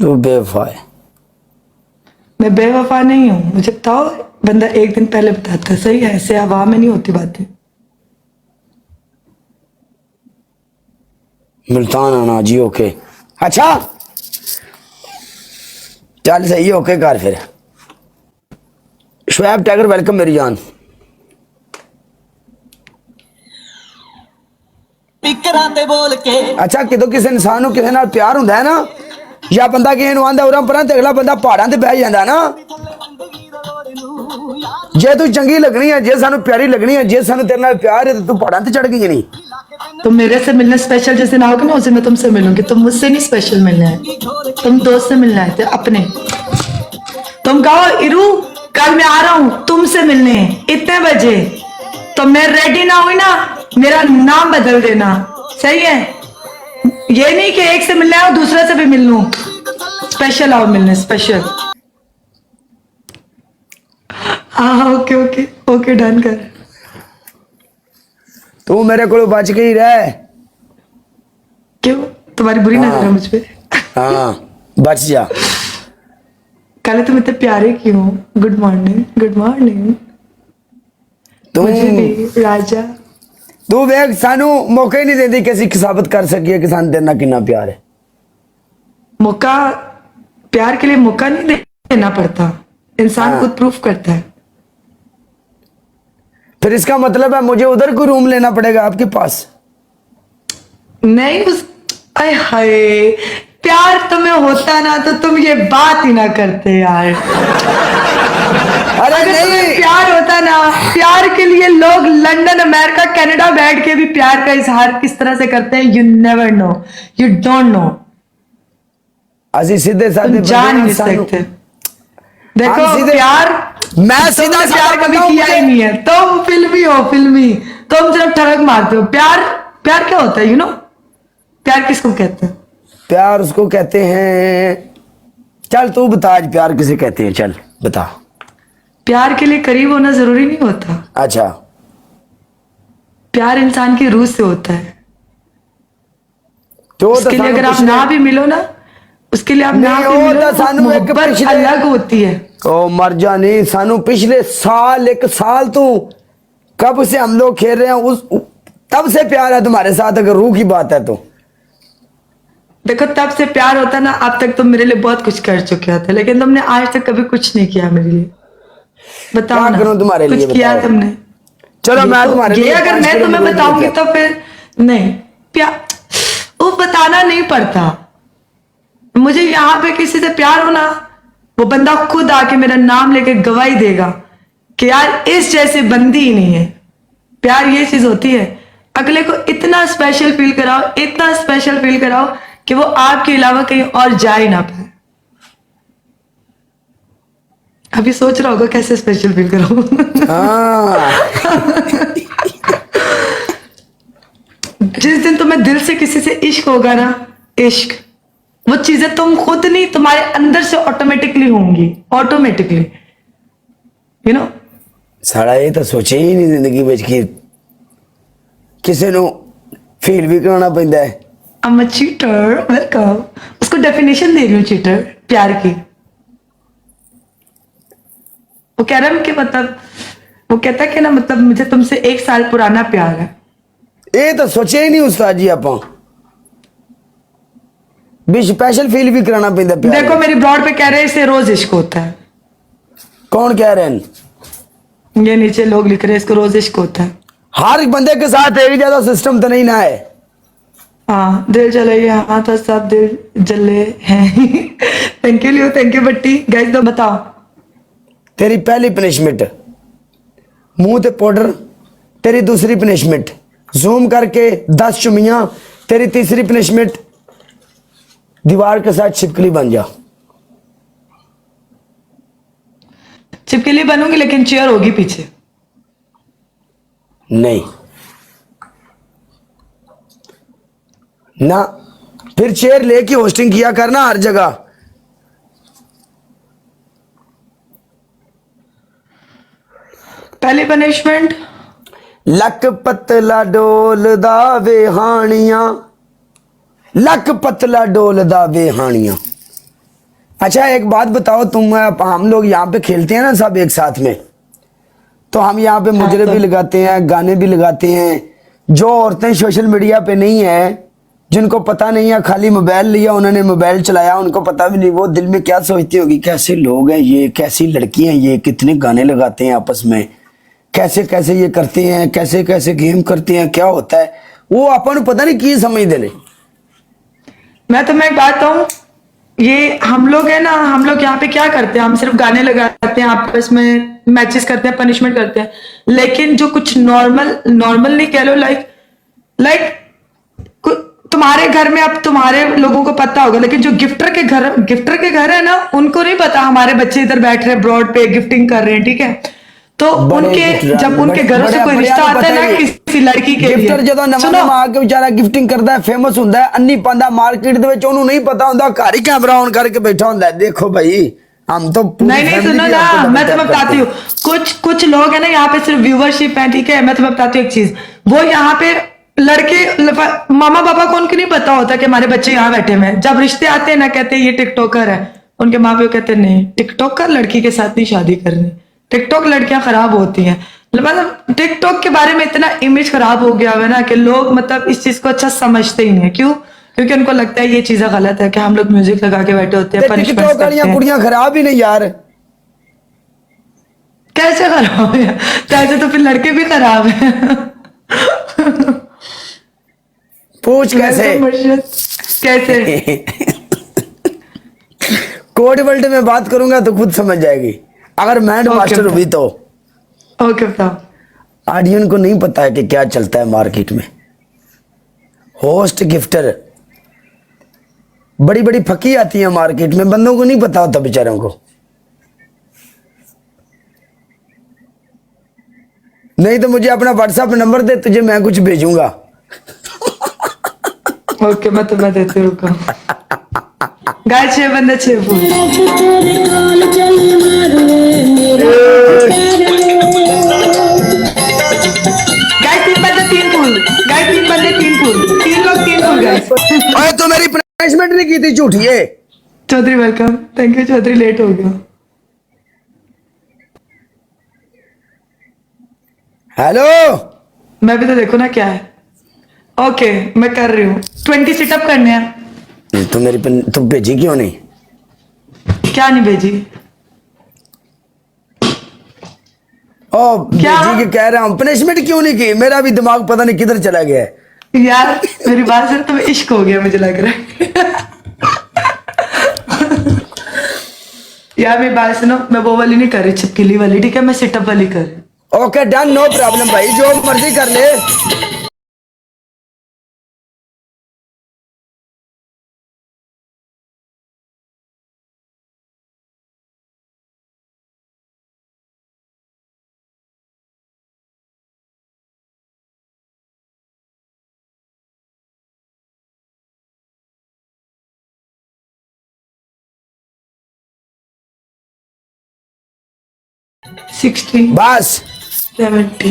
तू बेवफा है। मैं बेवफा नहीं हूँ, मुझे बताओ। बंदा एक दिन पहले बताता है, सही है, ऐसे हवा में नहीं होती बातें। मुल्तान आना जी, ओके। अच्छा चल सही है, ओके कर फिर। शुएब टाइगर वेलकम मेरी जान। अच्छा कितों किसी इंसान को किसी नाल प्यार हुंदा है ना, या बंदा किसी नूं आंदा उरां परां ते अगला बंदा पहाड़ां ते बह जांदा ना। जे तू चंगी लगनी है, जे सानू प्यारी लगनी है, जे सानू तेरे नाल प्यार है तो तू पहाड़ां ते चढ़ गई नहीं। तुम मेरे से मिलने स्पेशल जैसे ना होगे ना, उसे मैं तुमसे मिलूंगी। तुम मुझसे नहीं स्पेशल मिलना है, तुम दोस्त से मिलना है अपने। तुम कहो इरू कल मैं आ रहा हूँ तुमसे मिलने इतने बजे, तो मैं रेडी ना हुई ना, मेरा नाम बदल देना, सही है। ये नहीं कि एक से मिलना है और दूसरे से भी मिल लूं। स्पेशल आओ मिलने, स्पेशल। हाँ ओके ओके ओके, डन कर। तू मेरे को बच के ही रह। क्यों, तुम्हारी बुरी नजर है मुझ पे? हाँ बच जा। कल तुम इतने प्यारे क्यों? Good morning, good morning. तू मुझे भी राजा। तू वेख सानू मौका ही नहीं देती कि असीं साबित कर सकिए कि सानू तेरे नाल कितना प्यार है। मौका, प्यार के लिए मौका नहीं देना पड़ता, इंसान हाँ। खुद प्रूफ करता है। फिर इसका मतलब है मुझे उधर कोई रूम लेना पड़ेगा आपके पास? नहीं उस, आय हाय, प्यार तुम्हें होता ना तो तुम ये बात ही ना करते यार। अरे अगर तुम्हें नहीं, प्यार होता ना, प्यार के लिए लोग लंदन अमेरिका कनाडा बैठ के भी प्यार का इजहार किस तरह से करते हैं, you never know, you don't know. असी सीधे साधे तुम जान बंदे नहीं सानू सकते। देखो हम सीधे- प्यार, मैं सीधा तुमने साधा प्यार कभी बंदा हूं, किया ही मुझे- नहीं है। तुम फिल्मी हो, फिल्मी। तुम सिर्फ ठड़क मारते हो। प्यार, प्यार क्या होता है, यू नो? प्यार किसको कहते हैं? प्यार उसको कहते हैं, चल तू बता आज प्यार किसे कहते हैं, चल बता। प्यार के लिए करीब होना जरूरी नहीं होता। अच्छा प्यार इंसान की रूह से होता है। तो उसके लिए अगर आप ना भी मिलो ना, उसके लिए आप ना नहीं, भी वो मिलो तो ना, सानू एक मोहब्बत पिछले- अलग होती है। ओ मर जा, नहीं सानू पिछले साल, एक साल तू कब से हम लोग खेल रहे हैं, तब से प्यार है तुम्हारे साथ, अगर रूह की बात है तो। देखो तब से प्यार होता ना, अब तक तुम मेरे लिए बहुत कुछ कर चुके होते, लेकिन तुमने आज तक कभी कुछ नहीं किया मेरे लिए। बताओ क्या ना, करूं तुम्हारे कुछ लिए, किया बताओ। तुमने? चलो ये मैं तो- तुम्हारे ये लिए अगर 5 मैं किलो तुम्हें मरूद बताऊंगी लेके तो फिर नहीं, प्यार वो बताना नहीं पड़ता। मुझे यहाँ पे किसी से प्यार हो ना, वो बंदा खुद आके मेरा नाम लेके गवाही देगा कि यार इस जैसे बंदी ही नहीं है। प्यार ये चीज होती है, अगले को इतना स्पेशल फील कराओ, इतना स्पेशल फील कराओ कि वो आपके अलावा कहीं और जा ही ना पाए। अभी सोच रहा होगा कैसे स्पेशल फील कराऊं। हाँ जिस दिन तुम्हें दिल से किसी से इश्क होगा ना, इश्क, वो चीजें तुम खुद नहीं, तुम्हारे अंदर से ऑटोमेटिकली होंगी, ऑटोमेटिकली, यू नो। साड़ा ये तो सोचे ही नहीं जिंदगी विच कि किसी नु फील भी कराना पैंदा है। I'm a cheater, welcome. उसको डेफिनेशन दे रही हूँ चीटर प्यार की। वो कह रहा है कि मतलब, वो कहता है कि ना मतलब मुझे तुमसे 1 साल पुराना प्यार है। ये तो सोचे ही नहीं उस्ताद जी, आप भी स्पेशल फील भी कराना पैंदा प्यार देखो विच। मेरी ब्रॉड पे कह रहे हैं इसे रोज इश्क होता है। कौन कह रहे हैं? ये नीचे लोग लिख रहे हैं इसको रोज इश्क होता है। हर बंदे के साथ एक ज्यादा सिस्टम तो नहीं ना है। हाँ दिल जले, हाँ तो सब दिल जले हैं। Thank you Leo, thank you बट्टी। गाइस तो बताओ, तेरी पहली पनिशमेंट मुंह ते पाउडर, तेरी दूसरी पनिशमेंट जूम करके 10 चुमियां, तेरी तीसरी पनिशमेंट दीवार के साथ छिपकली बन जा। चिपकली बनूंगी लेकिन चेयर होगी पीछे। नहीं ना, फिर चेयर लेके होस्टिंग किया करना हर जगह। पहली पनिशमेंट, लक पतला डोलदा वे हानियां, लक पतला डोलदा वे हानियां। अच्छा एक बात बताओ, तुम हम लोग यहाँ पे खेलते हैं ना सब एक साथ में, तो हम यहाँ पे मुजरे तो भी लगाते हैं, गाने भी लगाते हैं। जो औरतें सोशल मीडिया पे नहीं है, जिनको पता नहीं है, खाली मोबाइल लिया उन्होंने, मोबाइल चलाया, उनको पता भी नहीं वो दिल में क्या सोचती होगी, कैसे लोग हैं ये, कैसी लड़की हैं ये, कितने गाने लगाते हैं आपस में, कैसे कैसे ये करते हैं, कैसे कैसे गेम करते हैं, क्या होता है, वो अपन पता नहीं की समझते ले। मैं तुम्हें एक बात कहूँ, ये हम लोग है ना, हम लोग यहाँ पे क्या करते हैं, हम सिर्फ गाने लगाते हैं, आपस में मैचेस करते हैं, पनिशमेंट करते हैं। लेकिन जो कुछ नॉर्मल नॉर्मल नहीं कह लो, लाइक लाइक तुम्हारे घर में, अब तुम्हारे लोगों को पता होगा, लेकिन जो गिफ्टर के घर है ना, उनको नहीं पता हमारे बच्चे इधर बैठ रहे हैं ब्रॉड पे गिफ्टिंग कर रहे हैं, ठीक है। तो बड़े उनके गिफ्टर, जब उनके घरों से कोई रिश्ता आता है ना किसी लड़की के लिए, गिफ्टर ਜਦੋਂ ਨਵਾਂ सुनो, ਨਵਾਂ ਆ ਕੇ ਵਿਚਾਰਾ ਗਿਫਟਿੰਗ ਕਰਦਾ ਹੈ, ਫੇਮਸ ਹੁੰਦਾ ਹੈ, ਅੰਨੀ ਪਾਉਂਦਾ ਮਾਰਕੀਟ ਦੇ ਵਿੱਚ, ਉਹਨੂੰ ਨਹੀਂ ਪਤਾ ਹੁੰਦਾ, ਘਰ ਹੀ ਕੈਮਰਾ ਔਨ ਕਰਕੇ ਬੈਠਾ ਹੁੰਦਾ ਹੈ। देखो भाई, हम तो पूरी नहीं नहीं family सुनो भी ना, आपको मैं डबल तुम्हें टैप बताती करते हूँ, कुछ लोग है ना यहाँ पे सिर्फ व्यूवरशिप है, ठीक है। मैं तुम्हें बताती हूँ एक चीज, वो यहाँ पे लड़के मामा पापा को उनको नहीं पता होता कि हमारे बच्चे यहाँ बैठे हुए हैं। जब रिश्ते आते हैं ना, कहते हैं ये टिकटॉकर है, उनके माँ बाप कहते हैं नहीं, टिकटॉकर लड़की के साथ नहीं शादी करनी, टिकटॉक लड़कियां खराब होती हैं। मतलब टिकटॉक के बारे में इतना इमेज खराब हो गया है ना कि लोग मतलब इस चीज को अच्छा समझते ही नहीं है। क्यों? क्योंकि उनको लगता है ये चीजें गलत है कि हम लोग म्यूजिक लगा के बैठे होते हैं, हैं। पनिशमेंट टिकटॉक करते वालियां हैं। कुड़ियां खराब ही नहीं यार। कैसे खराब है? तो ऐसे तो फिर लड़के भी खराब है। पूछ कैसे। वेलकम मुर्शद। कैसे? कोड वर्ल्ड में बात करूंगा तो खुद समझ जाएगी, अगर मैंड ओके, मास्टर हुई तो। ओके बताओ। ऑडियंस को नहीं पता है कि क्या चलता है मार्केट में। होस्ट गिफ्टर बड़ी बड़ी फकी आती है मार्केट में, बंदों को नहीं पता होता बेचारों को। नहीं तो मुझे अपना व्हाट्सएप नंबर दे, तुझे मैं कुछ भेजूंगा। ओके मैं तुम्हें देती हूँ, रुको। गाय 6 बंदे 6 फूल। गाय 3 बंदे 3 फूल। गाय 3 बंदे 3 फूल। 3 लोग 3 फूल गाइस। अरे तो मेरी पनिशमेंट नहीं की थी झूठिए। Chaudhary welcome, thank you Chaudhary, late हो गया। हेलो, मैं भी तो देखो ना क्या है। ओके मैं कर रही हूँ, 20 सिटअप करने हैं। तो तू भेजी क्यों नहीं? क्या नहीं भेजी? ओ क्या? भेजी के कह रहा हूँ, पनिशमेंट क्यों नहीं की? मेरा भी दिमाग पता नहीं किधर चला गया है। यार मेरी बात सुन, तुम्हें इश्क हो गया मुझे लग रहा है। यार मेरी बात सुनो, मैं वो वाली नहीं कर रही, चिपकली वाली, ठीक है, मैं सिटअप वाली कर रही हूँ। ओके डन, नो प्रॉब्लम भाई, जो मर्जी कर ले। सिक्सटी बस 70